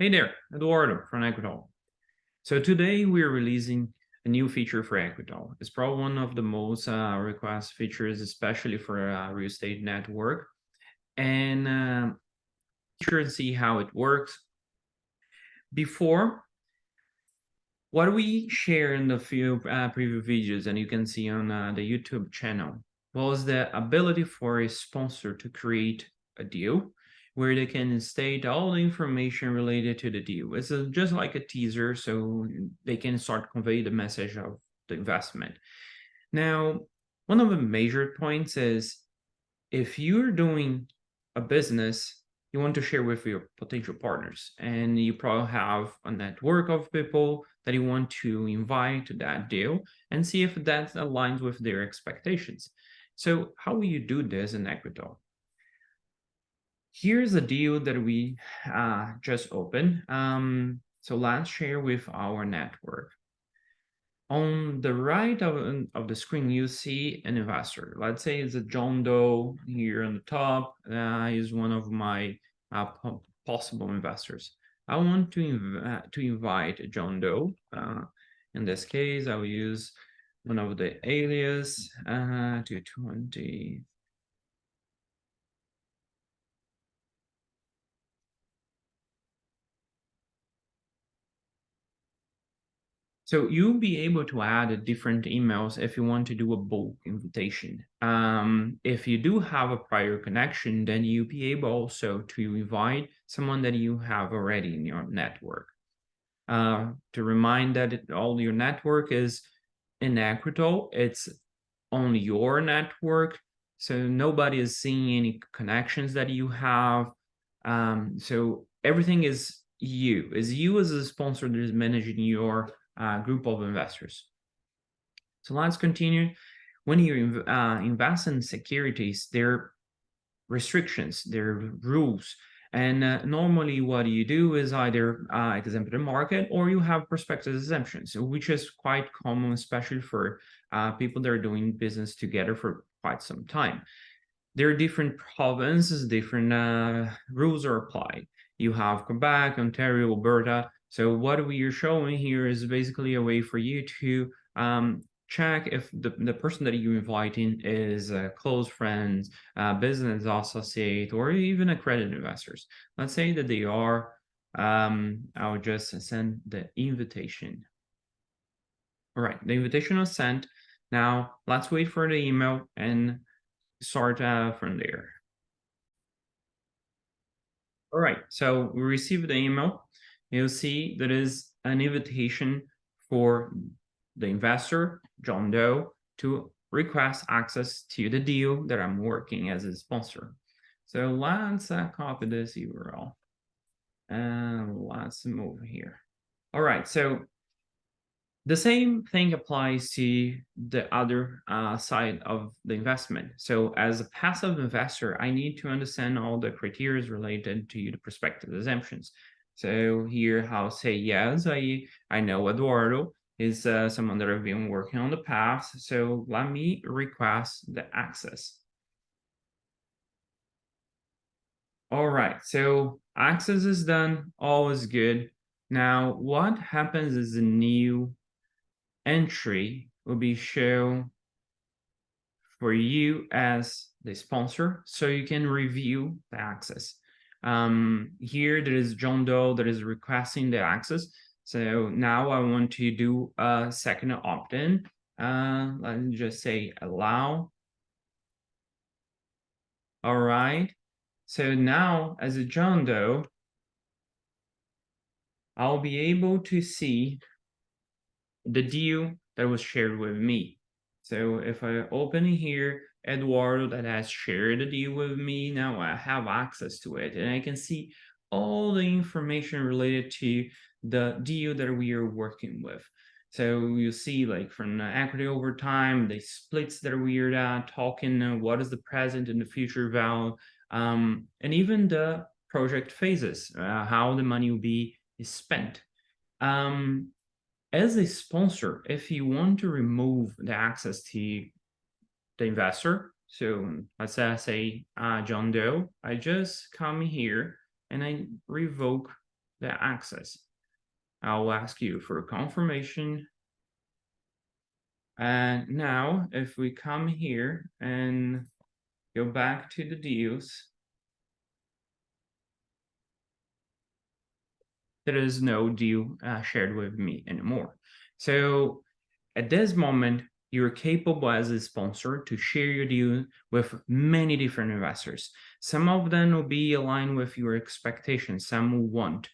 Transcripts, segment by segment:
Hey there, Eduardo from Equitalle. So today we're releasing a new feature for Equitalle. It's probably one of the most requested features, especially for real estate network. And sure to see how it works. Before, what we share in the few previous videos, and you can see on the YouTube channel, was the ability for a sponsor to create a deal where they can state all the information related to the deal. It's just like a teaser, so they can start convey the message of the investment. Now, one of the major points is if you're doing a business, you want to share with your potential partners, and you probably have a network of people that you want to invite to that deal and see if that aligns with their expectations. So, how will you do this in Equitalle? Here's a deal that we just opened. So let's share with our network. On the right of the screen, you see an investor. Let's say it's a John Doe here on the top. Is one of my possible investors. I want to invite John Doe. In this case, I will use one of the alias to 20. So you'll be able to add different emails if you want to do a bulk invitation. If you do have a prior connection, then you'll be able also to invite someone that you have already in your network. To remind that all your network is in Equitalle, it's on your network, so nobody is seeing any connections that you have. So everything is you as a sponsor that is managing your group of investors. So let's continue. When you invest in securities, there are restrictions, there are rules. And normally what you do is either exempt the market or you have prospectus exemptions, which is quite common, especially for people that are doing business together for quite some time. There are different provinces, different rules are applied. You have Quebec, Ontario, Alberta. So what we are showing here is basically a way for you to check if the person that you're inviting is close friends, business associate, or even accredited investors. Let's say that they are. I'll just send the invitation. All right, the invitation was sent. Now let's wait for the email and start from there. All right, so we received the email. You'll see that is an invitation for the investor, John Doe, to request access to the deal that I'm working as a sponsor. So let's copy this URL and let's move here. All right, so the same thing applies to the other side of the investment. So as a passive investor, I need to understand all the criteria related to the prospective exemptions. So here I'll say, yes, I know Eduardo is someone that I've been working on the past. So let me request the access. All right, so access is done, all is good. Now what happens is a new entry will be shown for you as the sponsor, so you can review the access. Here there is John Doe that is requesting the access. So now I want to do a second opt-in. Let's just say allow. All right. So now as a John Doe, I'll be able to see the deal that was shared with me. So if I open here, Eduardo that has shared the deal with me, now I have access to it and I can see all the information related to the deal that we are working with. So you see like from the equity over time, the splits that we are talking, what is the present and the future value, and even the project phases, how the money will be spent. As a sponsor, if you want to remove the access to the investor, so let's say John Doe, I just come here and I revoke the access. I'll ask you for confirmation. And now if we come here and go back to the deals, there is no deal shared with me anymore. So at this moment, you're capable as a sponsor to share your deal with many different investors. Some of them will be aligned with your expectations, some will won't.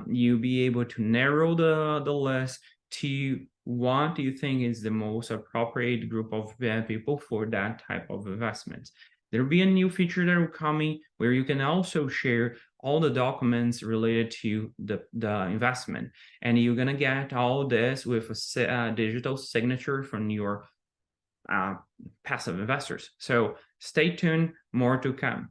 You'll be able to narrow the list to what you think is the most appropriate group of people for that type of investment. There'll be a new feature that will coming where you can also share all the documents related to the investment, and you're gonna get all this with a digital signature from your passive investors. So stay tuned, more to come.